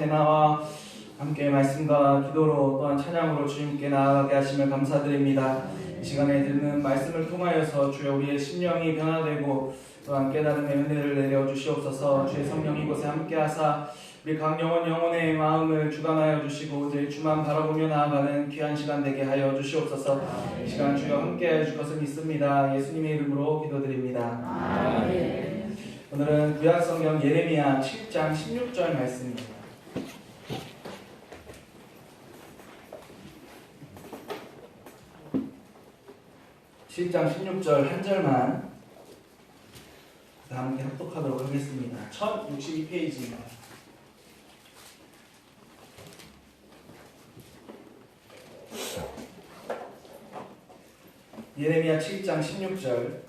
이곳에 나와 함께 말씀과 기도로 또한 찬양으로 주님께 나아가게 하심을 감사드립니다. 이 시간에 듣는 말씀을 통하여서 주여 우리의 심령이 변화되고 또한 깨달음의 은혜를 내려 주시옵소서. 주의 성령 이곳에 함께 하사 우리 각 영혼의 마음을 주관하여 주시고 늘 주만 바라보며 나아가는 귀한 시간 되게 하여 주시옵소서. 이 시간 주여 함께 해줄 것을 믿습니다. 예수님의 이름으로 기도드립니다. 아멘. 오늘은 구약성경 예레미야 7장 16절 말씀입니다. 7장 16절 한 절만 다 함께 합독하도록 하겠습니다. 1062페이지입니다. 예레미야 7장 16절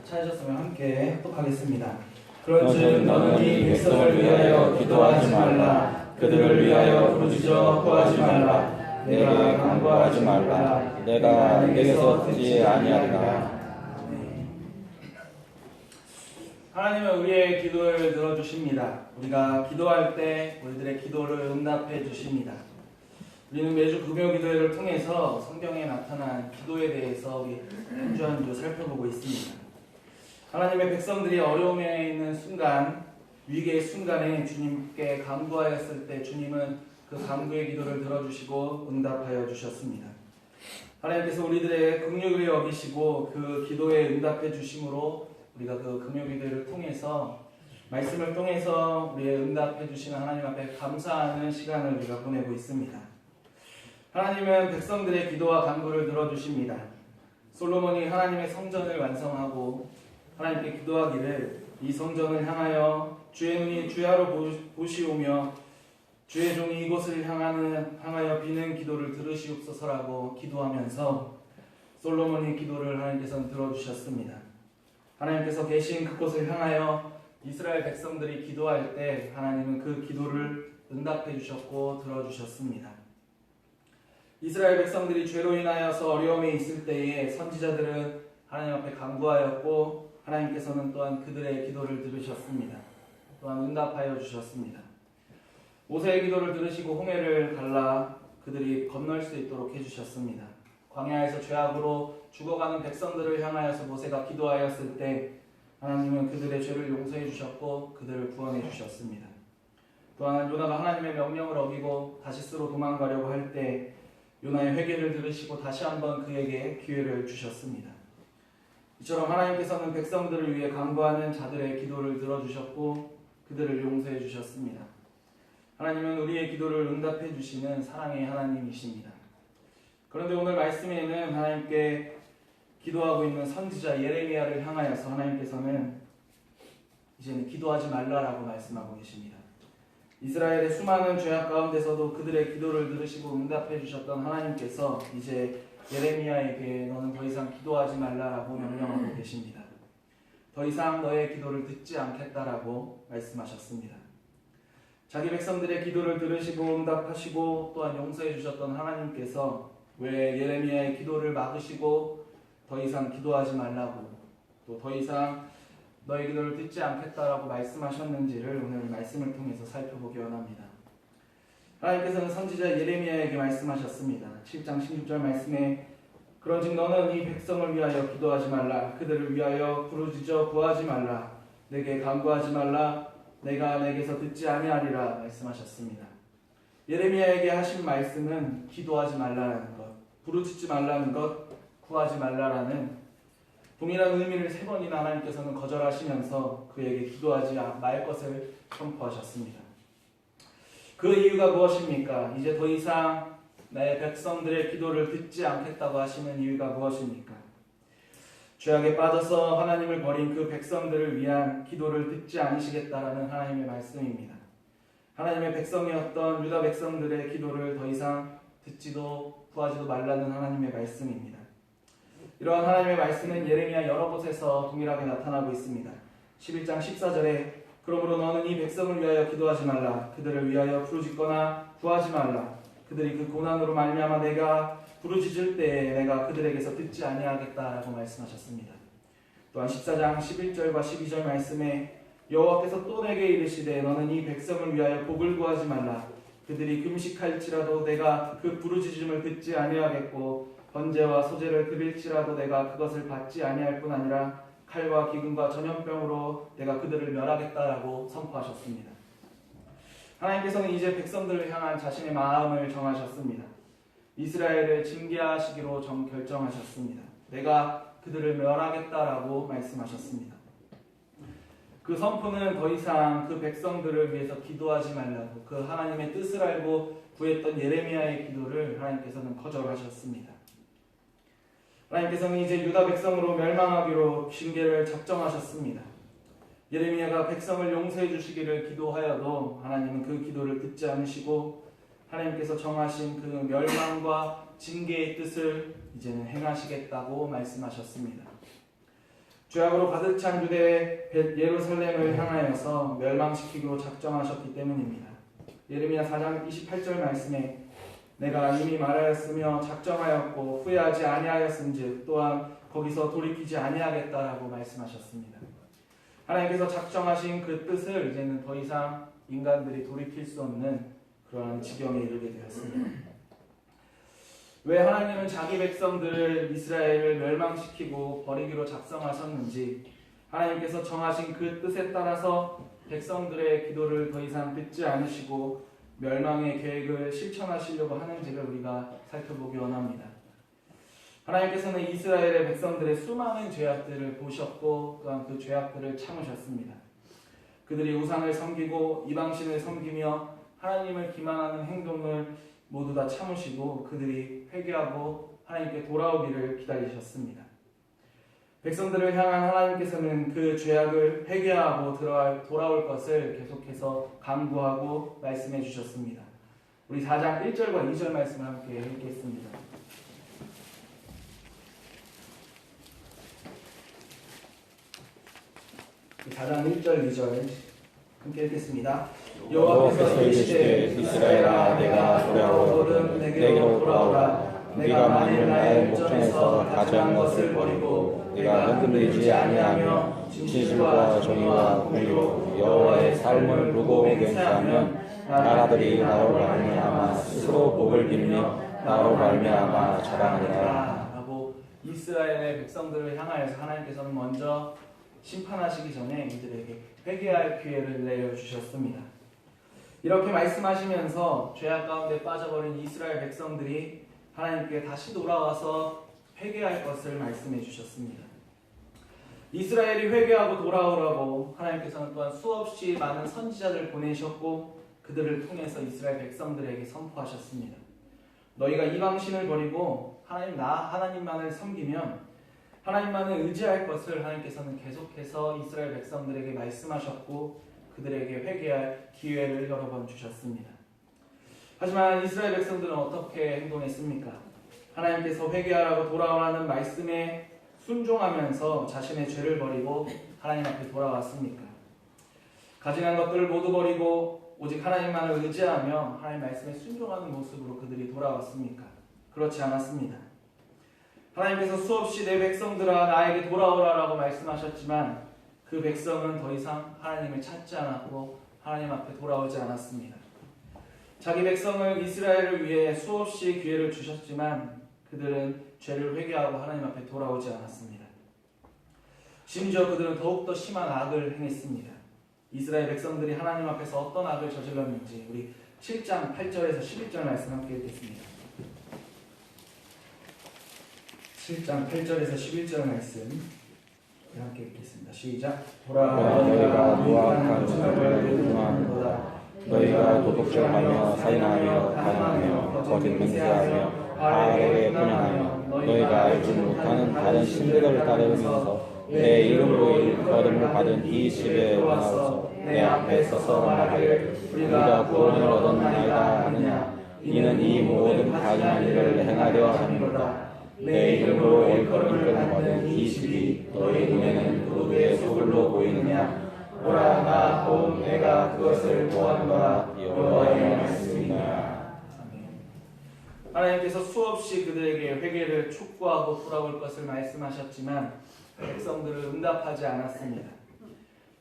찾으셨으면 함께 합독하겠습니다. 그런즉 너는 이 백성을 위하여 기도하지 말라. 그들을 위하여 부르짖어 구하지 말라. 내가 간구하지 말라. 내가 내게서 듣지 아니하리라. 하나님은 우리의 기도를 들어주십니다. 우리가 기도할 때 우리들의 기도를 응답해 주십니다. 우리는 매주 금요 기도회를 통해서 성경에 나타난 기도에 대해서 우리 한 주 한 주 살펴보고 있습니다. 하나님의 백성들이 어려움에 있는 순간, 위기의 순간에 주님께 간구하였을 때 주님은 그 간구의 기도를 들어주시고 응답하여 주셨습니다. 하나님께서 우리들의 긍휼을 여기시고 그 기도에 응답해 주심으로 우리가 그 금요 기도를 통해서 말씀을 통해서 우리의 응답해 주시는 하나님 앞에 감사하는 시간을 우리가 보내고 있습니다. 하나님은 백성들의 기도와 간구를 들어주십니다. 솔로몬이 하나님의 성전을 완성하고 하나님께 기도하기를 이 성전을 향하여 주의 눈이 주야로 보시오며 주의 종이 이곳을 향하여 비는 기도를 들으시옵소서라고 기도하면서 솔로몬의 기도를 하나님께서는 들어주셨습니다. 하나님께서 계신 그곳을 향하여 이스라엘 백성들이 기도할 때 하나님은 그 기도를 응답해 주셨고 들어주셨습니다. 이스라엘 백성들이 죄로 인하여서 어려움에 있을 때에 선지자들은 하나님 앞에 간구하였고 하나님께서는 또한 그들의 기도를 들으셨습니다. 또한 응답하여 주셨습니다. 모세의 기도를 들으시고 홍해를 갈라 그들이 건널 수 있도록 해주셨습니다. 광야에서 죄악으로 죽어가는 백성들을 향하여서 모세가 기도하였을 때 하나님은 그들의 죄를 용서해 주셨고 그들을 구원해 주셨습니다. 또한 요나가 하나님의 명령을 어기고 다시스로 도망가려고 할 때 요나의 회개를 들으시고 다시 한번 그에게 기회를 주셨습니다. 이처럼 하나님께서는 백성들을 위해 간구하는 자들의 기도를 들어주셨고 그들을 용서해 주셨습니다. 하나님은 우리의 기도를 응답해 주시는 사랑의 하나님이십니다. 그런데 오늘 말씀에는 하나님께 기도하고 있는 선지자 예레미야를 향하여서 하나님께서는 이제는 기도하지 말라라고 말씀하고 계십니다. 이스라엘의 수많은 죄악 가운데서도 그들의 기도를 들으시고 응답해 주셨던 하나님께서 이제 예레미야에게 너는 더 이상 기도하지 말라라고 명령하고 계십니다. 더 이상 너의 기도를 듣지 않겠다라고 말씀하셨습니다. 자기 백성들의 기도를 들으시고 응답하시고 또한 용서해 주셨던 하나님께서 왜 예레미야의 기도를 막으시고 더 이상 기도하지 말라고 또 더 이상 너의 기도를 듣지 않겠다라고 말씀하셨는지를 오늘 말씀을 통해서 살펴보기 원합니다. 하나님께서는 선지자 예레미야에게 말씀하셨습니다. 7장 16절 말씀에 그런즉 너는 이 백성을 위하여 기도하지 말라. 그들을 위하여 부르짖어 구하지 말라. 내게 간구하지 말라. 내가 내게서 듣지 아니하리라 말씀하셨습니다. 예레미야에게 하신 말씀은 기도하지 말라는 것, 부르짖지 말라는 것, 구하지 말라라는 동일한 의미를 3번이나 하나님께서는 거절하시면서 그에게 기도하지 말 것을 선포하셨습니다. 그 이유가 무엇입니까? 이제 더 이상 나의 백성들의 기도를 듣지 않겠다고 하시는 이유가 무엇입니까? 죄악에 빠져서 하나님을 버린 그 백성들을 위한 기도를 듣지 않으시겠다라는 하나님의 말씀입니다. 하나님의 백성이었던 유다 백성들의 기도를 더 이상 듣지도 구하지도 말라는 하나님의 말씀입니다. 이러한 하나님의 말씀은 예레미야 여러 곳에서 동일하게 나타나고 있습니다. 11장 14절에 그러므로 너는 이 백성을 위하여 기도하지 말라. 그들을 위하여 부르짖거나 구하지 말라. 그들이 그 고난으로 말미암아 내가 부르짖을 때에 내가 그들에게서 듣지 아니하겠다라고 말씀하셨습니다. 또한 14장 11절과 12절 말씀에 여호와께서 또 내게 이르시되 너는 이 백성을 위하여 복을 구하지 말라. 그들이 금식할지라도 내가 그 부르짖음을 듣지 아니하겠고 번제와 소제를 드릴지라도 내가 그것을 받지 아니할 뿐 아니라 칼과 기근과 전염병으로 내가 그들을 멸하겠다라고 선포하셨습니다. 하나님께서는 이제 백성들을 향한 자신의 마음을 정하셨습니다. 이스라엘을 징계하시기로 결정하셨습니다. 내가 그들을 멸하겠다라고 말씀하셨습니다. 그 선포는 더 이상 그 백성들을 위해서 기도하지 말라고 그 하나님의 뜻을 알고 구했던 예레미야의 기도를 하나님께서는 거절하셨습니다. 하나님께서는 이제 유다 백성으로 멸망하기로 징계를 작정하셨습니다. 예레미야가 백성을 용서해 주시기를 기도하여도 하나님은 그 기도를 듣지 않으시고 하나님께서 정하신 그 멸망과 징계의 뜻을 이제는 행하시겠다고 말씀하셨습니다. 죄악으로 가득 찬 유대 예루살렘을 향하여서 멸망시키기로 작정하셨기 때문입니다. 예레미야 4장 28절 말씀에 내가 이미 말하였으며 작정하였고 후회하지 아니하였은즉 또한 거기서 돌이키지 아니하겠다라고 말씀하셨습니다. 하나님께서 작정하신 그 뜻을 이제는 더 이상 인간들이 돌이킬 수 없는 그러한 지경에 이르게 되었습니다. 왜 하나님은 자기 백성들을 이스라엘을 멸망시키고 버리기로 작정하셨는지 하나님께서 정하신 그 뜻에 따라서 백성들의 기도를 더 이상 듣지 않으시고 멸망의 계획을 실천하시려고 하는지를 우리가 살펴보기 원합니다. 하나님께서는 이스라엘의 백성들의 수많은 죄악들을 보셨고 또한 그 죄악들을 참으셨습니다. 그들이 우상을 섬기고 이방신을 섬기며 하나님을 기만하는 행동을 모두 다 참으시고 그들이 회개하고 하나님께 돌아오기를 기다리셨습니다. 백성들을 향한 하나님께서는 그 죄악을 회개하고 돌아올 것을 계속해서 강구하고 말씀해 주셨습니다. 우리 4장 1절과 2절 말씀을 함께 읽겠습니다. 4장 1절 2절 함께 읽겠습니다. 여호와께서 이르시되 이스라엘아 내가 돌아오거든 내게로 돌아오라. 네가 만일 나의 목전에서 가져간 것을 버리고 네가 흔들리지 아니하며 진실과 정의와 공의로 여호와의 삶을 누고 맹세하면 나라들이 나로 말미암아 스스로 복을 빌며 나로 말미암아 자랑하리라. 라고 이스라엘의 백성들을 향하여서 하나님께서는 먼저 심판하시기 전에 이들에게 회개할 기회를 내어주셨습니다. 이렇게 말씀하시면서 죄악 가운데 빠져버린 이스라엘 백성들이 하나님께 다시 돌아와서 회개할 것을 말씀해 주셨습니다. 이스라엘이 회개하고 돌아오라고 하나님께서는 또한 수없이 많은 선지자를 보내셨고 그들을 통해서 이스라엘 백성들에게 선포하셨습니다. 너희가 이방신을 버리고 하나님만을 섬기면 하나님만을 의지할 것을 하나님께서는 계속해서 이스라엘 백성들에게 말씀하셨고 그들에게 회개할 기회를 여러 번 주셨습니다. 하지만 이스라엘 백성들은 어떻게 행동했습니까? 하나님께서 회개하라고 돌아오라는 말씀에 순종하면서 자신의 죄를 버리고 하나님 앞에 돌아왔습니까? 가증한 것들을 모두 버리고 오직 하나님만을 의지하며 하나님 말씀에 순종하는 모습으로 그들이 돌아왔습니까? 그렇지 않았습니다. 하나님께서 수없이 내 백성들아 나에게 돌아오라라고 말씀하셨지만 그 백성은 더 이상 하나님을 찾지 않았고 하나님 앞에 돌아오지 않았습니다. 자기 백성을 이스라엘을 위해 수없이 기회를 주셨지만 그들은 죄를 회개하고 하나님 앞에 돌아오지 않았습니다. 심지어 그들은 더욱더 심한 악을 행했습니다. 이스라엘 백성들이 하나님 앞에서 어떤 악을 저질렀는지 우리 7장 8절에서 11절 말씀 함께 읽겠습니다. 7장 8절에서 11절 말씀 함께 읽겠습니다. 시작. 보라 너희가 무악한 자를 분노하는 거다. 너희가 도둑질하며 살인하며 가늠하며 거짓 맹세하며 바알에게 분양하며 너희가 알지 못하는 다른 신들을 따르면서 내 이름으로 일컬음을 받은 이 집에 와서 내 앞에 서서 말하기를 우리가 구원을 얻었나이다 하느냐. 이는 이 모든 가증한 일을 행하려 함이로다. 내 이름으로 일컬음을 받은 이 집이 너희 눈에는 도둑의 소굴로 보이느냐. 오라 나 곧 내가 그것을 보았노라. 여호와의 말씀이니라. 하나님께서 수없이 그들에게 회개를 촉구하고 돌아올 것을 말씀하셨지만 백성들을 응답하지 않았습니다.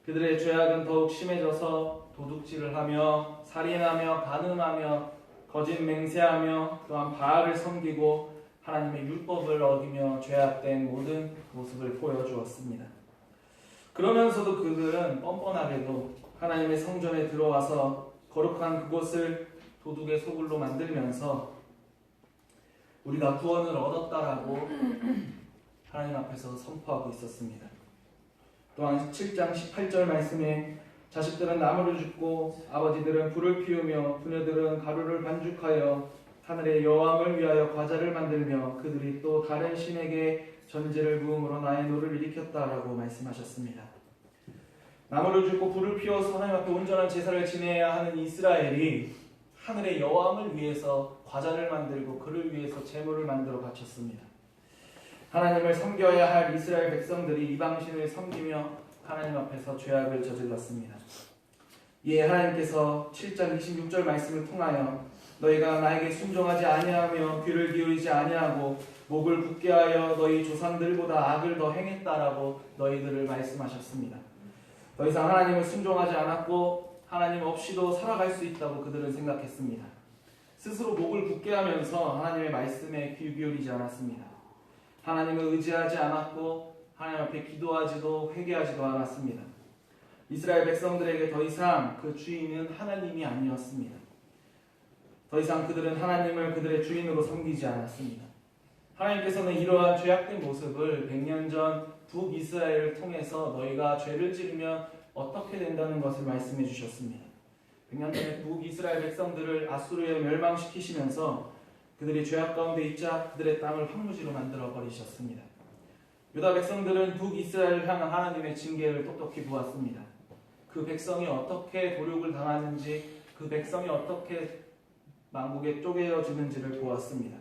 그들의 죄악은 더욱 심해져서 도둑질을 하며 살인하며 간음하며 거짓 맹세하며 또한 바알을 섬기고 하나님의 율법을 어기며 죄악된 모든 모습을 보여주었습니다. 그러면서도 그들은 뻔뻔하게도 하나님의 성전에 들어와서 거룩한 그곳을 도둑의 소굴로 만들면서 우리가 구원을 얻었다라고 하나님 앞에서 선포하고 있었습니다. 또한 7장 18절 말씀에 자식들은 나무를 줍고 아버지들은 불을 피우며 부녀들은 가루를 반죽하여 하늘의 여왕을 위하여 과자를 만들며 그들이 또 다른 신에게 전제를 부음으로 나의 노를 일으켰다라고 말씀하셨습니다. 나무를 줍고 불을 피워서 하나님 앞에 온전한 제사를 지내야 하는 이스라엘이 하늘의 여왕을 위해서 과자를 만들고 그를 위해서 제물을 만들어 바쳤습니다. 하나님을 섬겨야 할 이스라엘 백성들이 이방신을 섬기며 하나님 앞에서 죄악을 저질렀습니다. 이에 하나님께서 7장 26절 말씀을 통하여 너희가 나에게 순종하지 아니하며 귀를 기울이지 아니하고 목을 굳게 하여 너희 조상들보다 악을 더 행했다라고 너희들을 말씀하셨습니다. 더 이상 하나님을 순종하지 않았고 하나님 없이도 살아갈 수 있다고 그들은 생각했습니다. 스스로 목을 굳게 하면서 하나님의 말씀에 귀 기울이지 않았습니다. 하나님을 의지하지 않았고 하나님 앞에 기도하지도 회개하지도 않았습니다. 이스라엘 백성들에게 더 이상 그 주인은 하나님이 아니었습니다. 더 이상 그들은 하나님을 그들의 주인으로 섬기지 않았습니다. 하나님께서는 이러한 죄악된 모습을 100년 전 북이스라엘을 통해서 너희가 죄를 지르면 어떻게 된다는 것을 말씀해 주셨습니다. 100년 전에 북이스라엘 백성들을 아수르에 멸망시키시면서 그들이 죄악 가운데 있자 그들의 땅을 황무지로 만들어 버리셨습니다. 유다 백성들은 북이스라엘을 향한 하나님의 징계를 똑똑히 보았습니다. 그 백성이 어떻게 도륙을 당하는지, 그 백성이 어떻게 만국에 쪼개어지는지를 보았습니다.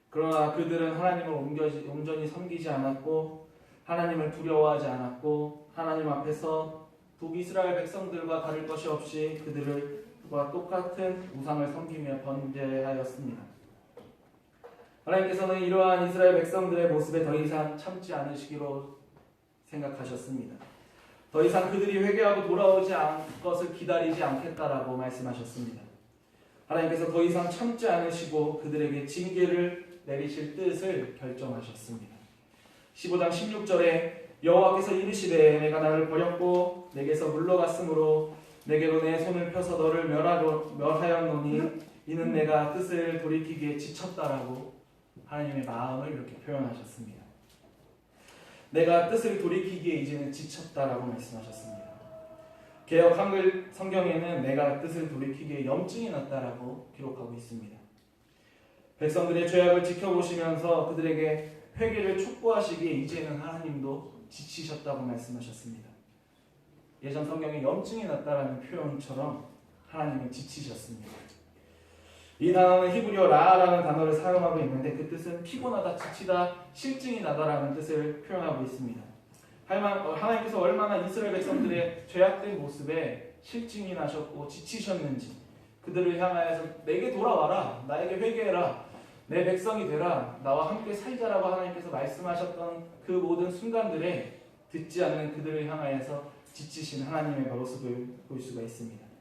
그러나 그들은 하나님을 온전히 섬기지 않았고 하나님을 두려워하지 않았고 하나님 앞에서 북이스라엘 백성들과 다를 것이 없이 그들과 똑같은 우상을 섬기며 번제하였습니다. 하나님께서는 이러한 이스라엘 백성들의 모습에 더 이상 참지 않으시기로 생각하셨습니다. 더 이상 그들이 회개하고 돌아오지 않을 것을 기다리지 않겠다라고 말씀하셨습니다. 하나님께서 더 이상 참지 않으시고 그들에게 징계를 내리실 뜻을 결정하셨습니다. 15장 16절에 여호와께서 이르시되 내가 나를 버렸고 내게서 물러갔으므로 내게로 내 손을 펴서 너를 멸하였노니 이는 내가 뜻을 돌이키기에 지쳤다라고 하나님의 마음을 이렇게 표현하셨습니다. 내가 뜻을 돌이키기에 이제는 지쳤다라고 말씀하셨습니다. 개역 한글 성경에는 내가 뜻을 돌이키기에 염증이 났다라고 기록하고 있습니다. 백성들의 죄악을 지켜보시면서 그들에게 회개를 촉구하시기에 이제는 하나님도 지치셨다고 말씀하셨습니다. 예전 성경에 염증이 났다라는 표현처럼 하나님은 지치셨습니다. 이 단어는 히브리어 라라는 단어를 사용하고 있는데 그 뜻은 피곤하다, 지치다, 실증이 나다라는 뜻을 표현하고 있습니다. 하나님께서 얼마나 이스라엘 백성들의 죄악된 모습에 실증이 나셨고 지치셨는지 그들을 향하여서 내게 돌아와라, 나에게 회개해라, 내 백성이 되라, 나와 함께 살자라고 하나님께서 말씀하셨던 그 모든 순간들에 듣지 않는 그들을 향하여서 지치신 하나님의 모습을 볼 수가 있습니다.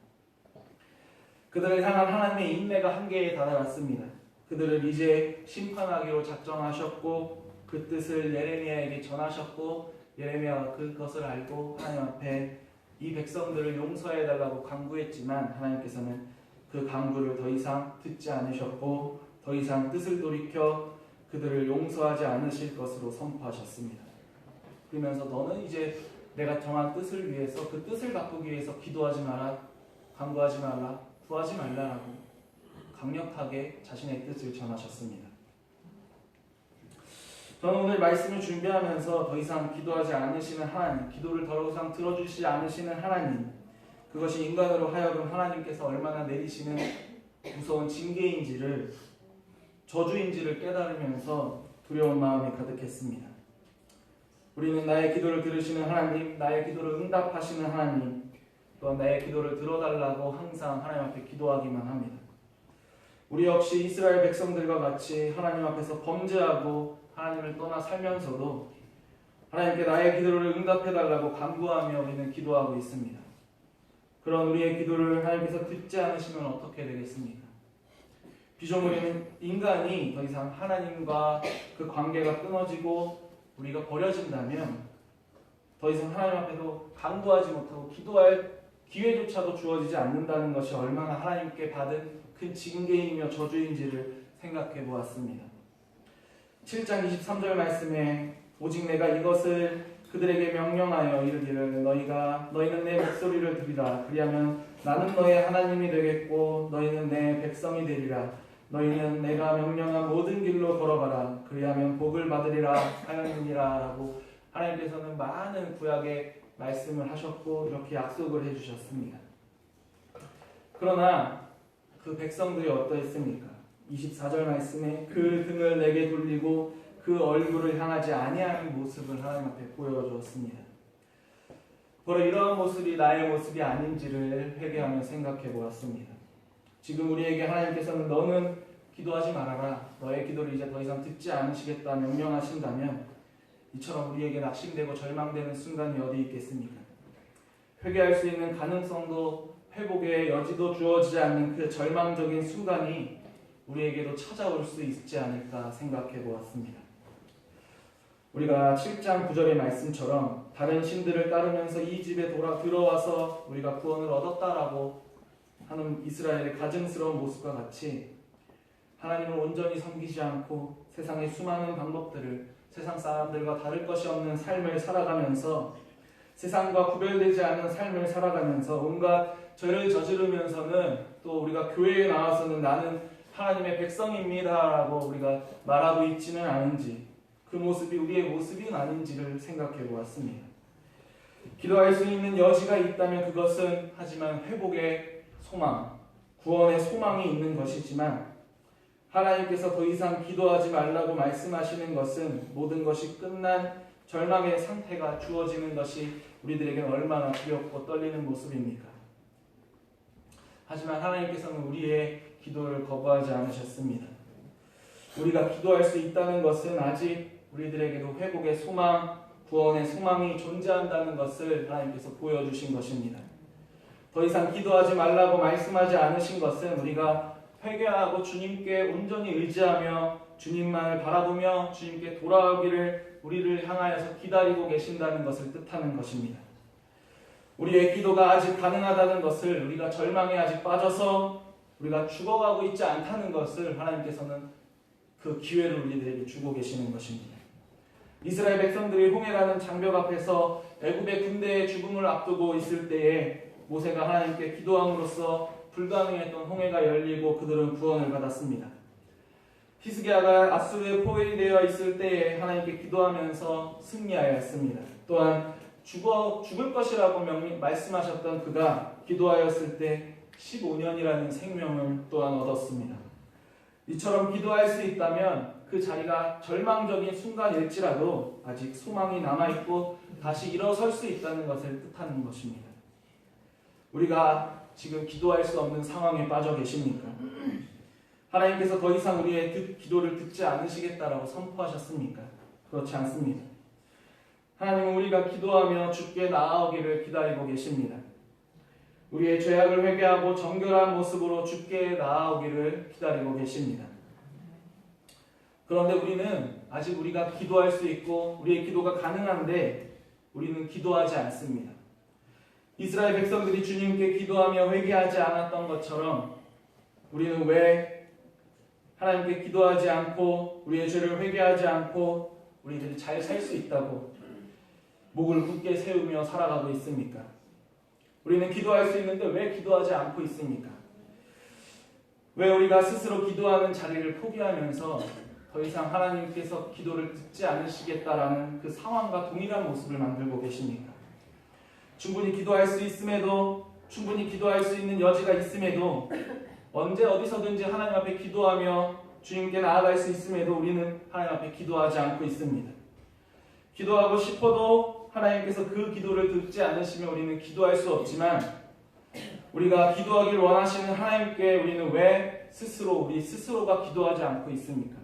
그들을 향한 하나님의 인내가 한계에 달아났습니다. 그들을 이제 심판하기로 작정하셨고 그 뜻을 예레미야에게 전하셨고 예레미야가 그것을 알고 하나님 앞에 이 백성들을 용서해달라고 간구했지만 하나님께서는 그 간구를 더 이상 듣지 않으셨고 더 이상 뜻을 돌이켜 그들을 용서하지 않으실 것으로 선포하셨습니다. 그러면서 너는 이제 내가 정한 뜻을 위해서 그 뜻을 바꾸기 위해서 기도하지 마라, 간구하지 마라, 구하지 말라라고 강력하게 자신의 뜻을 전하셨습니다. 저는 오늘 말씀을 준비하면서 더 이상 기도하지 않으시는 하나님, 기도를 더 이상 들어주시지 않으시는 하나님, 그것이 인간으로 하여금 하나님께서 얼마나 내리시는 무서운 징계인지를, 저주인지를 깨달으면서 두려운 마음이 가득했습니다. 우리는 나의 기도를 들으시는 하나님, 나의 기도를 응답하시는 하나님, 또한 나의 기도를 들어달라고 항상 하나님 앞에 기도하기만 합니다. 우리 역시 이스라엘 백성들과 같이 하나님 앞에서 범죄하고 하나님을 떠나 살면서도 하나님께 나의 기도를 응답해달라고 간구하며 우리는 기도하고 있습니다. 그런 우리의 기도를 하나님께서 듣지 않으시면 어떻게 되겠습니까? 피조물인 인간이 더 이상 하나님과 그 관계가 끊어지고 우리가 버려진다면 더 이상 하나님 앞에서 간구하지 못하고 기도할 기회조차도 주어지지 않는다는 것이 얼마나 하나님께 받은 큰 징계이며 저주인지를 생각해 보았습니다. 7장 23절 말씀에 오직 내가 이것을 그들에게 명령하여 이르기를 너희는 내 목소리를 들으라. 그리하면 나는 너의 하나님이 되겠고 너희는 내 백성이 되리라. 너희는 내가 명령한 모든 길로 걸어가라. 그리하면 복을 받으리라 하였느니라 라고 하나님께서는 많은 구약의 말씀을 하셨고 이렇게 약속을 해주셨습니다. 그러나 그 백성들이 어떠했습니까? 24절 말씀에 그 등을 내게 돌리고 그 얼굴을 향하지 아니하는 모습을 하나님 앞에 보여주었습니다. 바로 이러한 모습이 나의 모습이 아닌지를 회개하며 생각해 보았습니다. 지금 우리에게 하나님께서는 너는 기도하지 말아라. 너의 기도를 이제 더 이상 듣지 않으시겠다 명령하신다면 이처럼 우리에게 낙심되고 절망되는 순간이 어디 있겠습니까? 회개할 수 있는 가능성도 회복의 여지도 주어지지 않는 그 절망적인 순간이 우리에게도 찾아올 수 있지 않을까 생각해 보았습니다. 우리가 7장 9절의 말씀처럼 다른 신들을 따르면서 이 집에 들어와서 우리가 구원을 얻었다라고 하는 이스라엘의 가증스러운 모습과 같이 하나님을 온전히 섬기지 않고 세상의 수많은 방법들을 세상 사람들과 다를 것이 없는 삶을 살아가면서 세상과 구별되지 않은 삶을 살아가면서 온갖 죄를 저지르면서는 또 우리가 교회에 나와서는 나는 하나님의 백성입니다 라고 우리가 말하고 있지는 않은지 그 모습이 우리의 모습이 아닌지를 생각해 보았습니다. 기도할 수 있는 여지가 있다면 그것은 하지만 회복의 소망, 구원의 소망이 있는 것이지만 하나님께서 더 이상 기도하지 말라고 말씀하시는 것은 모든 것이 끝난 절망의 상태가 주어지는 것이 우리들에게는 얼마나 두렵고 떨리는 모습입니까? 하지만 하나님께서는 우리의 기도를 거부하지 않으셨습니다. 우리가 기도할 수 있다는 것은 아직 우리들에게도 회복의 소망, 구원의 소망이 존재한다는 것을 하나님께서 보여주신 것입니다. 더 이상 기도하지 말라고 말씀하지 않으신 것은 우리가 회개하고 주님께 온전히 의지하며 주님만을 바라보며 주님께 돌아오기를 우리를 향하여서 기다리고 계신다는 것을 뜻하는 것입니다. 우리의 기도가 아직 가능하다는 것을 우리가 절망에 아직 빠져서 우리가 죽어가고 있지 않다는 것을 하나님께서는 그 기회를 우리들에게 주고 계시는 것입니다. 이스라엘 백성들이 홍해라는 장벽 앞에서 애굽의 군대의 죽음을 앞두고 있을 때에 모세가 하나님께 기도함으로써 불가능했던 홍해가 열리고 그들은 구원을 받았습니다. 히스기야가 아수르에 포위되어 있을 때에 하나님께 기도하면서 승리하였습니다. 또한 죽을 것이라고 말씀하셨던 그가 기도하였을 때 15년이라는 생명을 또한 얻었습니다. 이처럼 기도할 수 있다면 그 자리가 절망적인 순간일지라도 아직 소망이 남아있고 다시 일어설 수 있다는 것을 뜻하는 것입니다. 우리가 지금 기도할 수 없는 상황에 빠져 계십니까? 하나님께서 더 이상 우리의 기도를 듣지 않으시겠다라고 선포하셨습니까? 그렇지 않습니다. 하나님은 우리가 기도하며 주께 나아오기를 기다리고 계십니다. 우리의 죄악을 회개하고 정결한 모습으로 주께 나아오기를 기다리고 계십니다. 그런데 우리는 아직 우리가 기도할 수 있고 우리의 기도가 가능한데 우리는 기도하지 않습니다. 이스라엘 백성들이 주님께 기도하며 회개하지 않았던 것처럼 우리는 왜 하나님께 기도하지 않고 우리의 죄를 회개하지 않고 우리들이 잘 살 수 있다고 목을 굳게 세우며 살아가고 있습니까? 우리는 기도할 수 있는데 왜 기도하지 않고 있습니까? 왜 우리가 스스로 기도하는 자리를 포기하면서 더 이상 하나님께서 기도를 듣지 않으시겠다라는 그 상황과 동일한 모습을 만들고 계십니까? 충분히 기도할 수 있음에도 충분히 기도할 수 있는 여지가 있음에도 언제 어디서든지 하나님 앞에 기도하며 주님께 나아갈 수 있음에도 우리는 하나님 앞에 기도하지 않고 있습니다. 기도하고 싶어도 하나님께서 그 기도를 듣지 않으시면 우리는 기도할 수 없지만 우리가 기도하기를 원하시는 하나님께 우리는 왜 우리 스스로가 기도하지 않고 있습니까?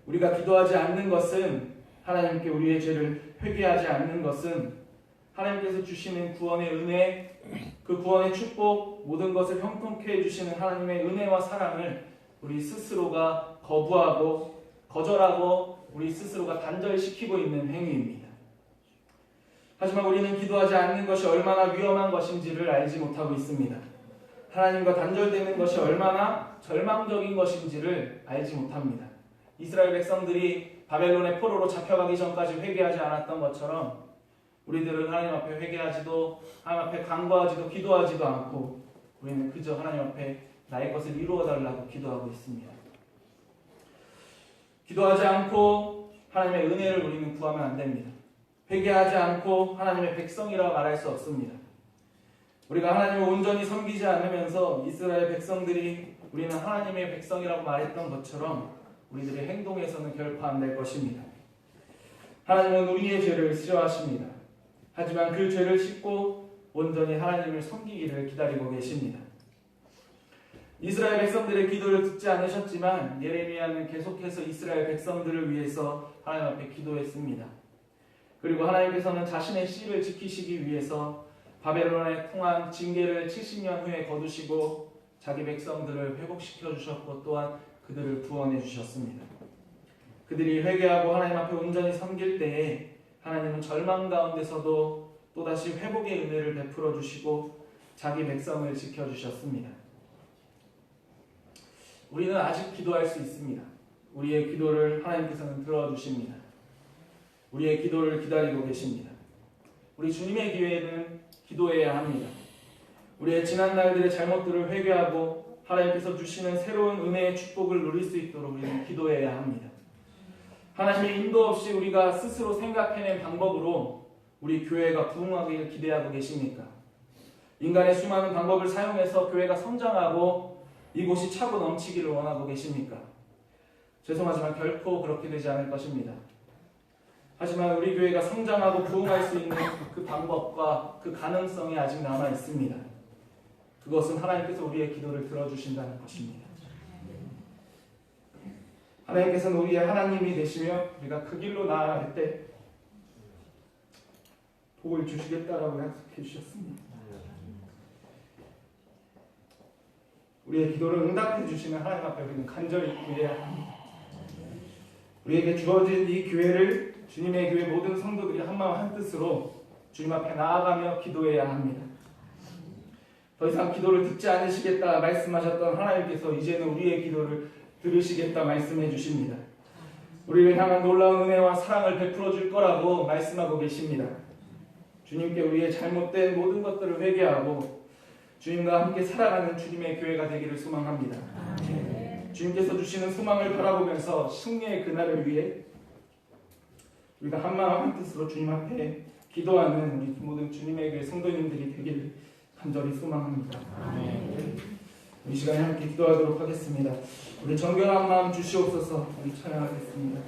우리가 기도하지 않는 것은 하나님께 우리의 죄를 회개하지 않는 것은 하나님께서 주시는 구원의 은혜, 그 구원의 축복, 모든 것을 형통케 해주시는 하나님의 은혜와 사랑을 우리 스스로가 거부하고 거절하고 우리 스스로가 단절시키고 있는 행위입니다. 하지만 우리는 기도하지 않는 것이 얼마나 위험한 것인지를 알지 못하고 있습니다. 하나님과 단절되는 것이 얼마나 절망적인 것인지를 알지 못합니다. 이스라엘 백성들이 바벨론의 포로로 잡혀가기 전까지 회개하지 않았던 것처럼 우리들은 하나님 앞에 회개하지도, 하나님 앞에 간구하지도, 기도하지도 않고 우리는 그저 하나님 앞에 나의 것을 이루어 달라고 기도하고 있습니다. 기도하지 않고 하나님의 은혜를 우리는 구하면 안 됩니다. 회개하지 않고 하나님의 백성이라고 말할 수 없습니다. 우리가 하나님을 온전히 섬기지 않으면서 이스라엘 백성들이 우리는 하나님의 백성이라고 말했던 것처럼 우리들의 행동에서는 결코 안 될 것입니다. 하나님은 우리의 죄를 싫어하십니다. 하지만 그 죄를 씻고 온전히 하나님을 섬기기를 기다리고 계십니다. 이스라엘 백성들의 기도를 듣지 않으셨지만 예레미야는 계속해서 이스라엘 백성들을 위해서 하나님 앞에 기도했습니다. 그리고 하나님께서는 자신의 씨를 지키시기 위해서 바벨론의 통한 징계를 70년 후에 거두시고 자기 백성들을 회복시켜 주셨고 또한 그들을 구원해 주셨습니다. 그들이 회개하고 하나님 앞에 온전히 섬길 때에 하나님은 절망 가운데서도 또다시 회복의 은혜를 베풀어 주시고 자기 백성을 지켜주셨습니다. 우리는 아직 기도할 수 있습니다. 우리의 기도를 하나님께서는 들어주십니다. 우리의 기도를 기다리고 계십니다. 우리 주님의 기회에는 기도해야 합니다. 우리의 지난 날들의 잘못들을 회개하고 하나님께서 주시는 새로운 은혜의 축복을 누릴 수 있도록 우리는 기도해야 합니다. 하나님의 인도 없이 우리가 스스로 생각해낸 방법으로 우리 교회가 부흥하기를 기대하고 계십니까? 인간의 수많은 방법을 사용해서 교회가 성장하고 이곳이 차고 넘치기를 원하고 계십니까? 죄송하지만 결코 그렇게 되지 않을 것입니다. 하지만 우리 교회가 성장하고 부흥할 수 있는 그 방법과 그 가능성이 아직 남아 있습니다. 그것은 하나님께서 우리의 기도를 들어주신다는 것입니다. 하나님께서는 우리의 하나님이 되시며 우리가 그 길로 나아갈 때 복을 주시겠다라고 약속해 주셨습니다. 우리의 기도를 응답해 주시는 하나님 앞에 우리는 간절히 구해야 합니다. 우리에게 주어진 이 교회를 주님의 교회 모든 성도들이 한마음 한뜻으로 주님 앞에 나아가며 기도해야 합니다. 더 이상 기도를 듣지 않으시겠다 말씀하셨던 하나님께서 이제는 우리의 기도를 들으시겠다 말씀해 주십니다. 우리를 향한 놀라운 은혜와 사랑을 베풀어 줄 거라고 말씀하고 계십니다. 주님께 우리의 잘못된 모든 것들을 회개하고 주님과 함께 살아가는 주님의 교회가 되기를 소망합니다. 주님께서 주시는 소망을 바라보면서 승리의 그날을 위해 우리가 한마음 한뜻으로 주님 앞에 기도하는 우리 모든 주님의 교회 성도님들이 되기를 간절히 소망합니다. 이 시간에 함께 기도하도록 하겠습니다. 우리 정결한 마음 주시옵소서. 우리 찬양하겠습니다.